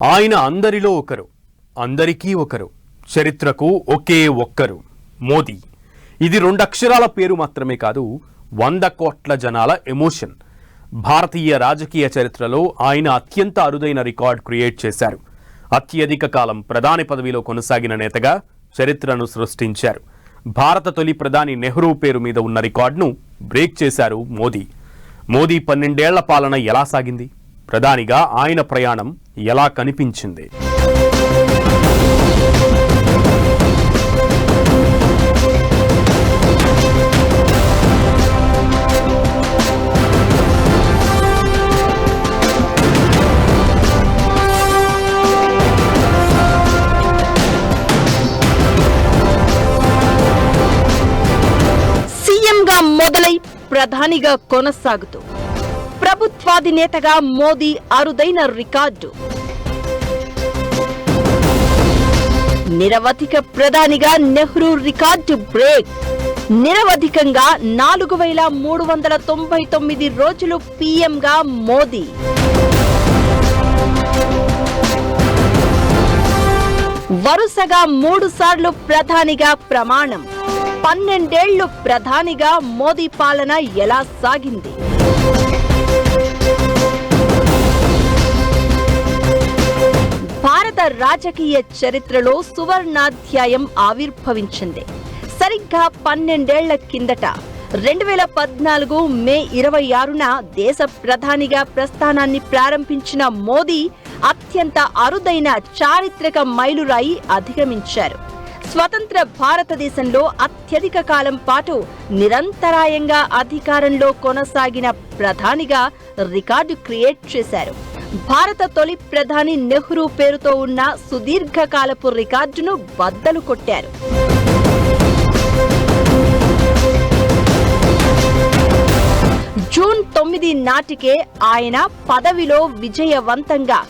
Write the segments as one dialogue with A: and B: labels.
A: ఆయన అందరిలో ఒకరు, అందరికీ ఒకరు, చరిత్రకు ఒకే ఒక్కరు మోదీ. ఇది 2 అక్షరాల పేరు మాత్రమే కాదు, 100 కోట్ల జనాల ఎమోషన్. భారతీయ రాజకీయ చరిత్రలో ఆయన అత్యంత అరుదైన రికార్డ్ క్రియేట్ చేశారు. అత్యధిక కాలం ప్రధాని పదవిలో కొనసాగిన నేతగా చరిత్రను సృష్టించారు. భారత తొలి ప్రధాని నెహ్రూ పేరు మీద ఉన్న రికార్డును బ్రేక్ చేశారు మోదీ. మోదీ 12 ఏళ్ల పాలన ఎలా సాగింది? ప్రధానిగా ఆయన ప్రయాణం ఎలా కనిపించింది?
B: సీఎంగా మొదలై ప్రధానిగా కొనసాగుతూ ప్రభుత్వాధినేతగా మోదీ అరుదైన రికార్డు. నిరవధిక ప్రధానిగా నెహ్రూ రికార్డు బ్రేక్. నిరవధికంగా 4399 రోజులు పీఎంగా మోదీ. వరుసగా 3 సార్లు ప్రధానిగా ప్రమాణం. 12 ఏళ్లు ప్రధానిగా మోదీ పాలన ఎలా సాగింది? భారత రాజకీయ చరిత్రలో సువర్ణాధ్యాయం ఆవిర్భవించింది. సరిగ్గా 12 ఏళ్ల కిందట 2014 మే 26న దేశ ప్రధానిగా ప్రస్థానాన్ని ప్రారంభించిన మోదీ అత్యంత అరుదైన చారిత్రక మైలురాయి అధిగమించారు. స్వతంత్ర భారతదేశంలో అత్యధిక కాలం పాటు నిరంతరాయంగా అధికారంలో కొనసాగిన ప్రధానిగా రికార్డు క్రియేట్ చేశారు. భారత తొలి ప్రధాని నెహ్రూ పేరుతో ఉన్న సుదీర్ఘకాలపు రికార్డును బద్దలు కొట్టారు. జూన్ 9 నాటికే ఆయన పదవిలో విజయవంతంగా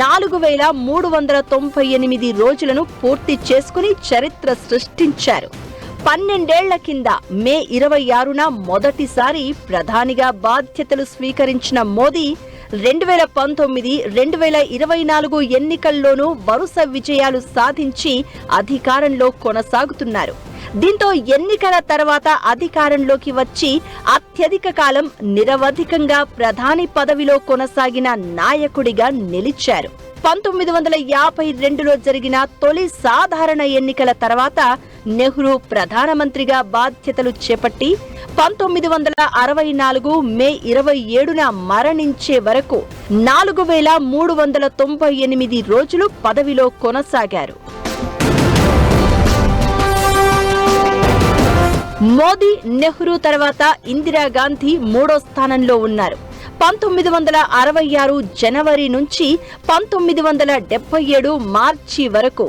B: 4398 రోజులను పూర్తి చేసుకుని చరిత్ర సృష్టించారు. 12 ఏళ్ల కింద మే 26న మొదటిసారి ప్రధానిగా బాధ్యతలు స్వీకరించిన మోదీ 2019, 2024 ఎన్నికల్లోనూ వరుస విజయాలు సాధించి అధికారంలో కొనసాగుతున్నారు. దీంతో ఎన్నికల తర్వాత అధికారంలోకి వచ్చి అత్యధిక కాలం నిరవధికంగా ప్రధాని పదవిలో కొనసాగిన నాయకుడిగా నిలిచారు. 1952లో జరిగిన తొలి సాధారణ ఎన్నికల తర్వాత నెహ్రూ ప్రధానమంత్రిగా బాధ్యతలు చేపట్టి 1964 మే 27న మరణించే వరకు 4398 రోజులు పదవిలో కొనసాగారు. మోదీ, నెహ్రూ తర్వాత ఇందిరాగాంధీ 3వ స్థానంలో ఉన్నారు. 1966 జనవరి నుంచి 1977 మార్చి వరకు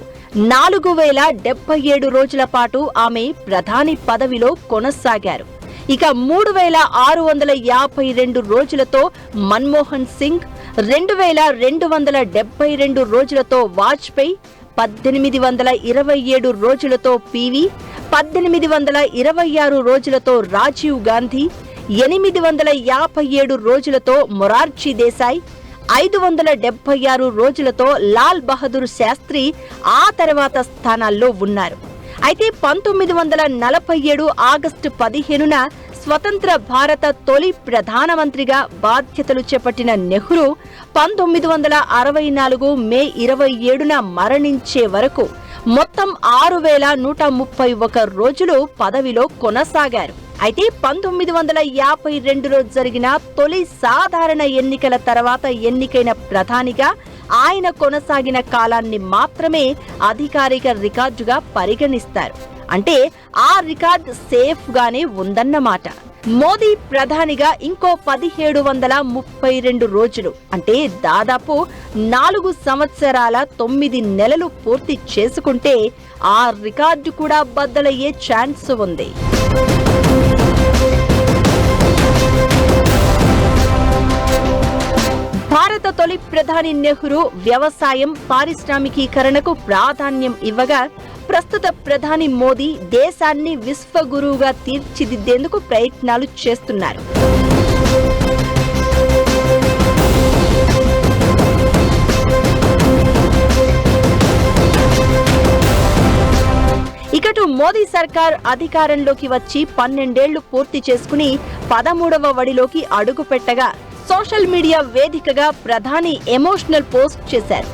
B: 4077 రోజుల పాటు ఆమె ప్రధాని పదవిలో కొనసాగారు. ఇక 3652 రోజులతో మన్మోహన్ సింగ్, 2272 రోజులతో వాజ్పేయి, 1827 రోజులతో పివి, 1826 రోజులతో రాజీవ్ గాంధీ, 857 రోజులతో మొరార్జీ దేశాయ్, 576 రోజులతో లాల్ బహదూర్ శాస్త్రి ఆ తర్వాత స్థానాల్లో ఉన్నారు. అయితే 1947 ఆగస్టు 15న స్వతంత్ర భారత తొలి ప్రధానమంత్రిగా బాధ్యతలు చేపట్టిన నెహ్రూ 1964 మే 27న మరణించే వరకు మొత్తం 6131 రోజులు పదవిలో కొనసాగారు. అయితే 1952లో జరిగిన తొలి సాధారణ ఎన్నికల తర్వాత ఎన్నికైన ప్రధానిగా ఆయన కొనసాగిన కాలాన్ని మాత్రమే అధికారిక రికార్డుగా పరిగణిస్తారు. అంటే ఆ రికార్డు సేఫ్ గానే ఉందన్నమాట. మోదీ ప్రధానిగా ఇంకో 1732 రోజులు అంటే దాదాపు 4 సంవత్సరాల 9 నెలలు పూర్తి చేసుకుంటే ఆ రికార్డు కూడా బద్దలయ్యే ఛాన్స్ ఉంది. భారత తొలి ప్రధాని నెహ్రూ వ్యవసాయం, పారిశ్రామికీకరణకు ప్రాధాన్యం ఇవ్వగా ప్రస్తుత ప్రధాని మోదీ దేశాన్ని విశ్వగురువుగా తీర్చిదిద్దేందుకు ప్రయత్నాలు చేస్తున్నారు. మోదీ సర్కార్ అధికారంలోకి వచ్చి 12 ఏళ్లు పూర్తి చేసుకుని 13వ వడిలోకి అడుగు పెట్టగా సోషల్ మీడియా వేదికగా ప్రధాని ఎమోషనల్ పోస్ట్ చేశారు.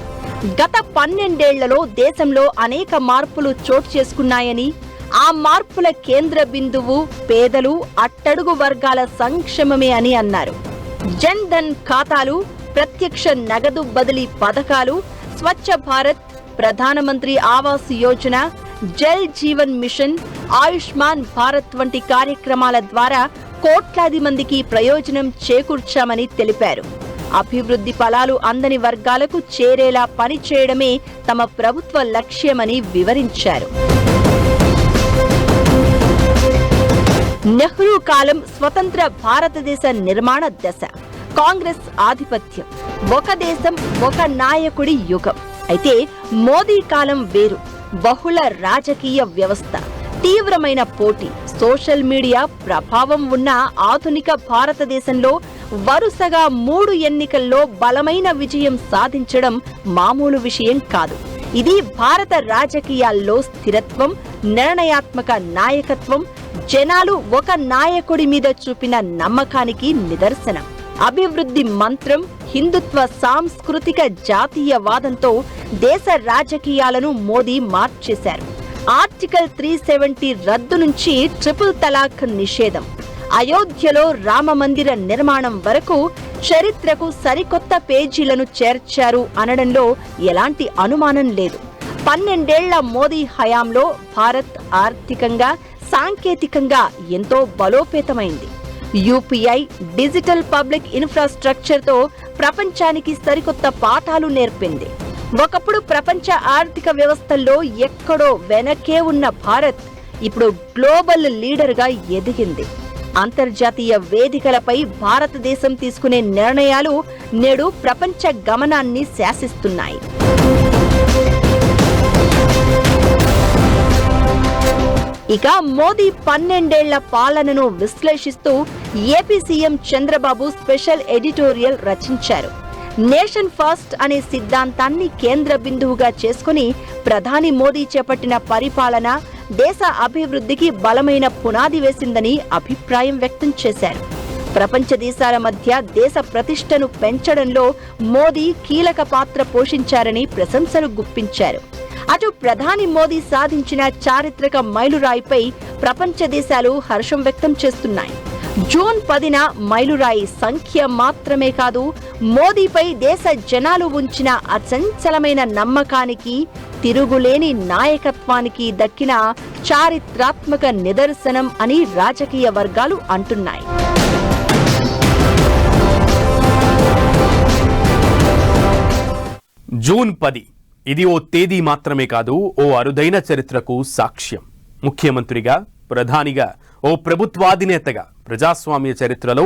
B: గత 12 ఏళ్లలో దేశంలో అనేక మార్పులు చోటు చేసుకున్నాయని, ఆ మార్పుల కేంద్ర బిందువు పేదలు, అట్టడుగు వర్గాల సంక్షేమమే అని అన్నారు. జన్ ధన్ ఖాతాలు, ప్రత్యక్ష నగదు బదిలీ పథకాలు, స్వచ్ఛ భారత్, ప్రధానమంత్రి ఆవాస్ యోజన, జల్ జీవన్ మిషన్, ఆయుష్మాన్ భారత్ వంటి కార్యక్రమాల ద్వారా కోట్లాది మందికి ప్రయోజనం చేకూర్చామని తెలిపారు. అభివృద్ధి ఫలాలు అందని వర్గాలకు చేరేలా పనిచేయడమే తమ ప్రభుత్వ లక్ష్యమని వివరించారు. నెహ్రూ కాలం స్వతంత్ర భారతదేశ నిర్మాణ దశ. కాంగ్రెస్ ఆధిపత్యం. ఒక దేశం, ఒక నాయకుడి యుగం. అయితే మోదీ కాలం వేరు. బహుళ రాజకీయ వ్యవస్థ, తీవ్రమైన పోటీ, సోషల్ మీడియా ప్రభావం ఉన్న ఆధునిక భారతదేశంలో వరుసగా 3 ఎన్నికల్లో బలమైన విజయం సాధించడం మామూలు విషయం కాదు. ఇది భారత రాజకీయాల్లో స్థిరత్వం, నిర్ణయాత్మక నాయకత్వం, జనాలు ఒక నాయకుడి మీద చూపిన నమ్మకానికి నిదర్శనం. అభివృద్ధి మంత్రం, హిందుత్వ సాంస్కృతిక జాతీయవాదంతో దేశ రాజకీయాలను మోదీ మార్చేశారు. ఆర్టికల్ 370 రద్దు నుంచి ట్రిపుల్ తలాక్ నిషేధం, అయోధ్యలో రామ మందిర నిర్మాణం వరకు చరిత్రకు సరికొత్త పేజీలను చేర్చారు అనడంలో ఎలాంటి అనుమానం లేదు. 12 ఏళ్ల మోదీ హయాంలో భారత్ ఆర్థికంగా, సాంకేతికంగా ఎంతో బలోపేతమైంది. యూపీఐ, డిజిటల్ పబ్లిక్ ఇన్ఫ్రాస్ట్రక్చర్తో ప్రపంచానికి సరికొత్త పాఠాలు నేర్పింది. ఒకప్పుడు ప్రపంచ ఆర్థిక వ్యవస్థల్లో ఎక్కడో వెనకే ఉన్న భారత్ ఇప్పుడు గ్లోబల్ లీడర్గా ఎదిగింది. అంతర్జాతీయ వేదికలపై భారతదేశం తీసుకునే నిర్ణయాలు నేడు ప్రపంచ గమనాన్ని శాసిస్తున్నాయి. ఇక మోదీ 12 ఏళ్ల పాలనను విశ్లేషిస్తూ AP CM Chandrababu special editorial రచించారు. నేషన్ ఫస్ట్ అనే సిద్ధాంతాన్ని కేంద్ర బిందువుగా చేసుకుని ప్రధాని మోదీ చేపట్టిన పరిపాలన దేశ అభివృద్ధికి బలమైన పునాది వేసిందని అభిప్రాయం వ్యక్తం చేశారు. ప్రపంచ దేశాల మధ్య దేశ ప్రతిష్టను పెంచడంలో మోదీ కీలక పాత్ర పోషించారని ప్రశంసలు గుప్పించారు. అటు ప్రధాని మోదీ సాధించిన చారిత్రక మైలురాయిపై ప్రపంచ దేశాలు హర్షం వ్యక్తం చేస్తున్నాయి. జూన్ 10న మైలురాయి సంఖ్య మాత్రమే కాదు, మోదీపై దేశ జనాలు ఉంచిన అచంచలమైన నమ్మకానికి, తిరుగులేని నాయకత్వానికి దక్కిన చారిత్రాత్మక నిదర్శనం అని రాజకీయ వర్గాలు అంటున్నాయి.
A: జూన్ 10 ఇది ఓ తేదీ మాత్రమే కాదు, ఓ అరుదైన చరిత్రకు సాక్ష్యం. ముఖ్యమంత్రిగా, ప్రధానిగా, ఓ ప్రభుత్వాధినేతగా ప్రజాస్వామ్య చరిత్రలో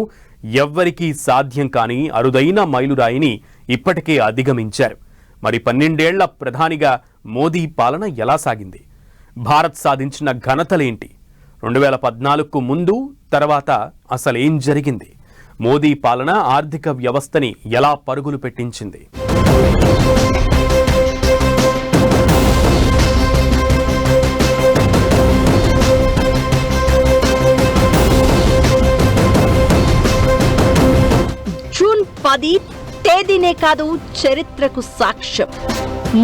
A: ఎవ్వరికీ సాధ్యం కాని అరుదైన మైలురాయిని ఇప్పటికే అధిగమించారు. మరి 12 ఏళ్ల ప్రధానిగా మోదీ పాలన ఎలా సాగింది? భారత్ సాధించిన ఘనతలేంటి? 2014కు ముందు, తర్వాత అసలేం జరిగింది? మోదీ పాలన ఆర్థిక వ్యవస్థని ఎలా పరుగులు పెట్టించింది?
B: జూన్ 10 తేదీనే కాదు, చరిత్రకు సాక్ష్యం.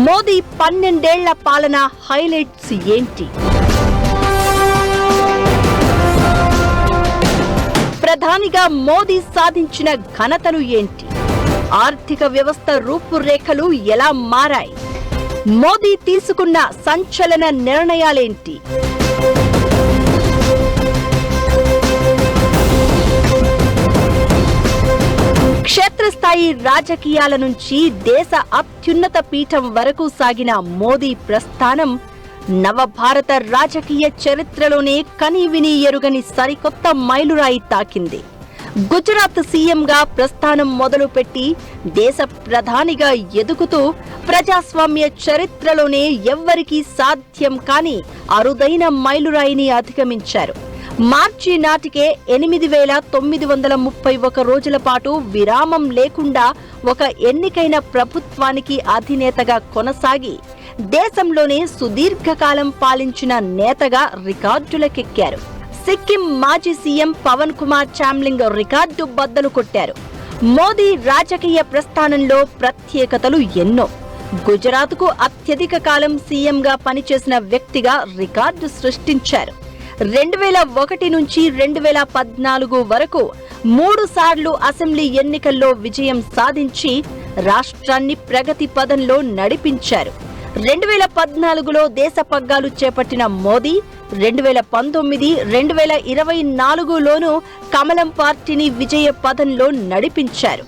B: మోదీ 12 ఏళ్ల పాలన హైలైట్స్ ఏంటి? ప్రధానిగా మోదీ సాధించిన ఘనతలు ఏంటి? ఆర్థిక వ్యవస్థ రూపురేఖలు ఎలా మారాయి? మోదీ తీసుకున్న సంచలన నిర్ణయాలేంటి? క్షేత్రస్థాయి రాజకీయాల నుంచి దేశ అత్యున్నత పీఠం వరకు సాగిన మోదీ ప్రస్థానం నవభారత రాజకీయ చరిత్రలోనే కనీవినీ ఎరుగని సరికొత్త మైలురాయి తాకింది. గుజరాత్ సీఎంగా ప్రస్థానం మొదలుపెట్టి దేశ ప్రధానిగా ఎదుగుతూ ప్రజాస్వామ్య చరిత్రలోనే ఎవ్వరికీ సాధ్యం కాని అరుదైన మైలురాయిని అధిగమించారు. మార్చి నాటికే 8,931 రోజుల పాటు విరామం లేకుండా ఒక ఎన్నికైన ప్రభుత్వానికి అధినేతగా కొనసాగి దేశంలోనే సుదీర్ఘకాలం పాలించిన నేతగా రికార్డులకెక్కారు. సిక్కిం మాజీ సీఎం పవన్ కుమార్ చామ్లింగ్ రికార్డు బద్దలు కొట్టారు. మోదీ రాజకీయ ప్రస్థానంలో ప్రత్యేకతలు ఎన్నో. గుజరాత్కు అత్యధిక కాలం సీఎంగా పనిచేసిన వ్యక్తిగా రికార్డు సృష్టించారు. 2001 నుంచి 2014 వరకు 3 సార్లు అసెంబ్లీ ఎన్నికల్లో విజయం సాధించి రాష్ట్రాన్ని ప్రగతి పదంలో నడిపించారు. 2014లో దేశ పగ్గాలు చేపట్టిన మోదీ 2019, 2024లోనూ కమలం పార్టీని విజయ పదంలో నడిపించారు.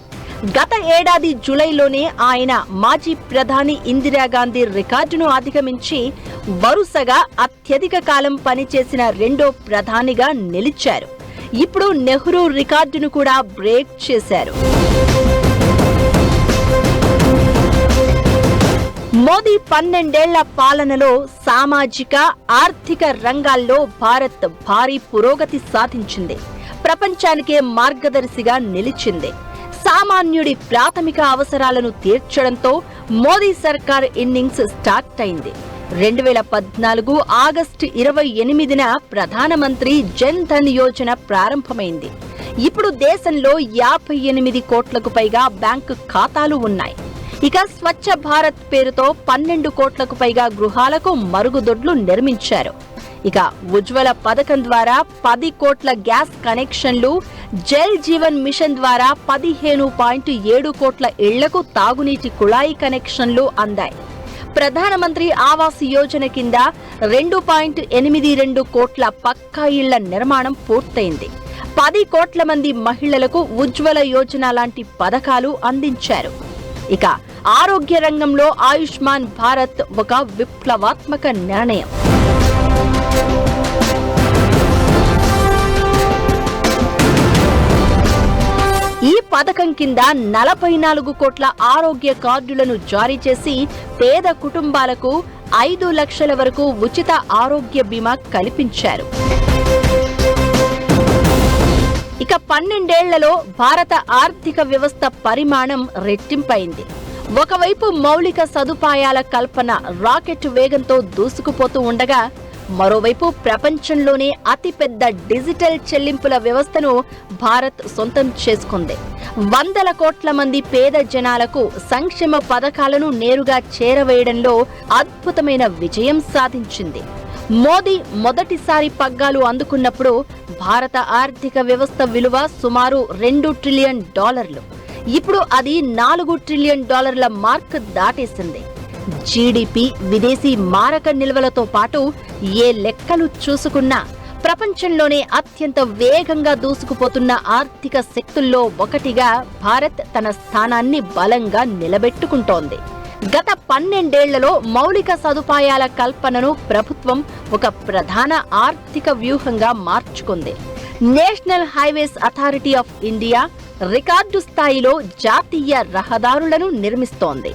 B: గత ఏడాది జూలైలోనే ఆయన మాజీ ప్రధాని ఇందిరాగాంధీ రికార్డును అధిగమించి వరుసగా అత్యధిక కాలం పనిచేసిన రెండో ప్రధానిగా నిలిచారు. ఇప్పుడు నెహ్రూ రికార్డును కూడా బ్రేక్ చేశారు. మోదీ 12 ఏళ్ల పాలనలో సామాజిక, ఆర్థిక రంగాల్లో భారత్ భారీ పురోగతి సాధించింది. ప్రపంచానికే మార్గదర్శిగా నిలిచింది. సామాన్యుడి ప్రాథమిక అవసరాలను తీర్చడంతో మోదీ సర్కార్ ఇన్నింగ్స్ స్టార్ట్ అయింది. 2014 ఆగస్టు 28న ప్రధానమంత్రి జన్ ధన్ యోజన ప్రారంభమైంది. ఇప్పుడు దేశంలో 58 కోట్లకు పైగా బ్యాంకు ఖాతాలు ఉన్నాయి. ఇక స్వచ్ఛ భారత్ పేరుతో 12 కోట్లకు పైగా గృహాలకు మరుగుదొడ్లు నిర్మించారు. ఇక ఉజ్వల పథకం ద్వారా 10 కోట్ల గ్యాస్ కనెక్షన్లు, జల్ జీవన్ మిషన్ ద్వారా 15.7 కోట్ల ఇళ్లకు తాగునీటి కుళాయి కనెక్షన్లు అందాయి. ప్రధానమంత్రి ఆవాస్ యోజన కింద 2.82 కోట్ల పక్కా ఇళ్ల నిర్మాణం పూర్తయింది. 10 కోట్ల మంది మహిళలకు ఉజ్వల యోజన లాంటి పథకాలు అందించారు. ఇక ఆరోగ్య రంగంలో ఆయుష్మాన్ భారత్ ఒక విప్లవాత్మక నిర్ణయం. ఈ పథకం కింద 44 కోట్ల ఆరోగ్య కార్డులను జారీ చేసి పేద కుటుంబాలకు 5 లక్షల వరకు ఉచిత ఆరోగ్య బీమా కల్పించారు. ఇక 12 ఏళ్లలో భారత ఆర్థిక వ్యవస్థ పరిమాణం రెట్టింపైంది. ఒకవైపు మౌలిక సదుపాయాల కల్పన రాకెట్ వేగంతో దూసుకుపోతూ ఉండగా, మరోవైపు ప్రపంచంలోనే అతిపెద్ద డిజిటల్ చెల్లింపుల వ్యవస్థను భారత్ సొంతం చేసుకుంది. 100 కోట్ల మంది పేద జనాలకు సంక్షేమ పథకాలను నేరుగా చేరవేయడంలో అద్భుతమైన విజయం సాధించింది. మోదీ మొదటిసారి పగ్గాలు అందుకున్నప్పుడు భారత ఆర్థిక వ్యవస్థ విలువ సుమారు $2 ట్రిలియన్. ఇప్పుడు అది $4 ట్రిలియన్ మార్క్ దాటేసింది. జీడీపీ, విదేశీ మారక నిల్వలతో పాటు ఏ లెక్కలు చూసుకున్నా ప్రపంచంలోనే అత్యంత వేగంగా దూసుకుపోతున్న ఆర్థిక శక్తుల్లో ఒకటిగా భారత్ తన స్థానాన్ని బలంగా నిలబెట్టుకుంటోంది. గత 12 ఏళ్లలో మౌలిక సదుపాయాల కల్పనను ప్రభుత్వం ఒక ప్రధాన ఆర్థిక వ్యూహంగా మార్చుకుంది. National highways authority of India record స్థాయిలో జాతీయ రహదారులను నిర్మిస్తోంది.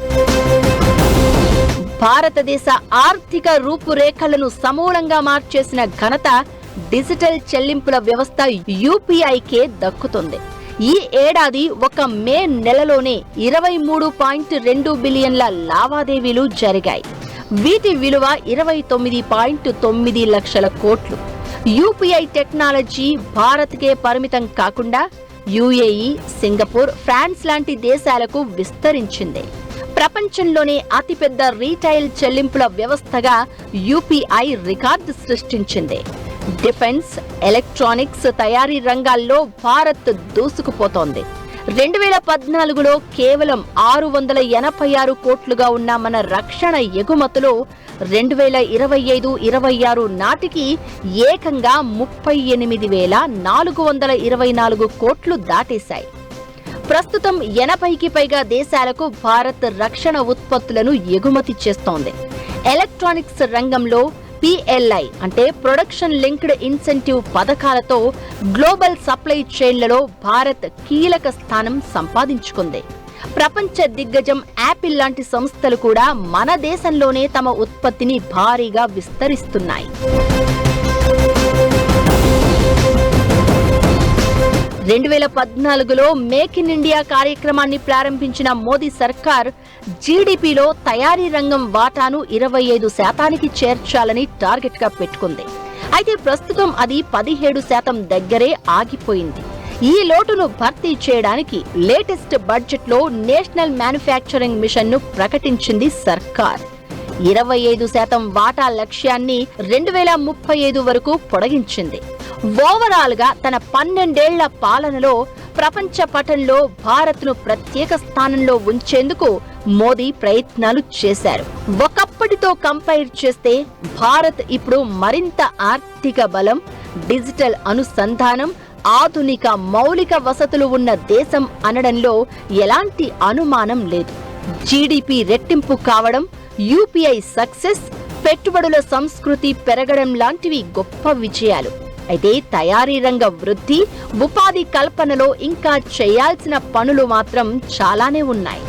B: భారతదేశ ఆర్థిక రూపురేఖలను సమూలంగా మార్చేసిన ఘనత డిజిటల్ చెల్లింపుల వ్యవస్థ యూపీఐకే దక్కుతుంది. ఈ ఏడాది ఒక మే నెలలోనే 23.2 బిలియన్ల లావాదేవీలు జరిగాయి. వీటి విలువ 29.9 లక్షల కోట్లు. యూపీఐ టెక్నాలజీ భారత్కే పరిమితం కాకుండా యుఏఈ, సింగపూర్, ఫ్రాన్స్ లాంటి దేశాలకు విస్తరించింది. ప్రపంచంలోనే అతిపెద్ద రీటైల్ చెల్లింపుల వ్యవస్థగా యూపీఐ రికార్డు సృష్టించింది. డిఫెన్స్, ఎలక్ట్రానిక్స్ తయారీ రంగాల్లో భారత్ దూసుకుపోతోంది. 2014లో కేవలం 686 కోట్లుగా ఉన్న మన రక్షణ ఎగుమతులు 2025-26 నాటికి ఏకంగా 38,424 కోట్లు దాటేశాయి. ప్రస్తుతం 80కి పైగా దేశాలకు భారత్ రక్షణ ఉత్పత్తులను ఎగుమతి చేస్తోంది. ఎలక్ట్రానిక్స్ రంగంలో PLI అంటే ప్రొడక్షన్ లింక్డ్ ఇన్సెంటివ్ పథకాలతో గ్లోబల్ సప్లై చైన్లలో భారత్ కీలక స్థానం సంపాదించుకుంది. ప్రపంచ దిగ్గజం యాపిల్ లాంటి సంస్థలు కూడా మన దేశంలోనే తమ ఉత్పత్తిని భారీగా విస్తరిస్తున్నాయి. 2014లో మేక్ ఇన్ ఇండియా కార్యక్రమాన్ని ప్రారంభించిన మోదీ సర్కార్ జీడీపీలో తయారీ రంగం వాటాను 25% చేర్చాలని టార్గెట్ గా పెట్టుకుంది. అయితే ప్రస్తుతం అది 17% దగ్గరే ఆగిపోయింది. ఈ లోటును భర్తీ చేయడానికి లేటెస్ట్ బడ్జెట్ లో నేషనల్ మ్యానుఫ్యాక్చరింగ్ మిషన్ ను ప్రకటించింది సర్కార్. 25% వాటా లక్ష్యాన్ని 2035 వరకు పొడిగించింది. ఓవరాల్ గా తన 12 ఏళ్ల పాలనలో ప్రపంచ పటంలో భారత్ ను ప్రత్యేక స్థానంలో ఉంచేందుకు మోదీ ప్రయత్నాలు చేశారు. ఒకప్పటితో కంపేర్ చేస్తే భారత్ ఇప్పుడు మరింత ఆర్థిక బలం, డిజిటల్ అనుసంధానం, ఆధునిక మౌలిక వసతులు ఉన్న దేశం అనడంలో ఎలాంటి అనుమానం లేదు. జీడీపీ రెట్టింపు కావడం, యూపీఐ సక్సెస్, పెట్టుబడుల సంస్కృతి పెరగడం లాంటివి గొప్ప విజయాలు. అయితే తయారీ రంగ వృద్ధి, ఉపాధి కల్పనలో ఇంకా చేయాల్సిన పనులు మాత్రం చాలానే ఉన్నాయి.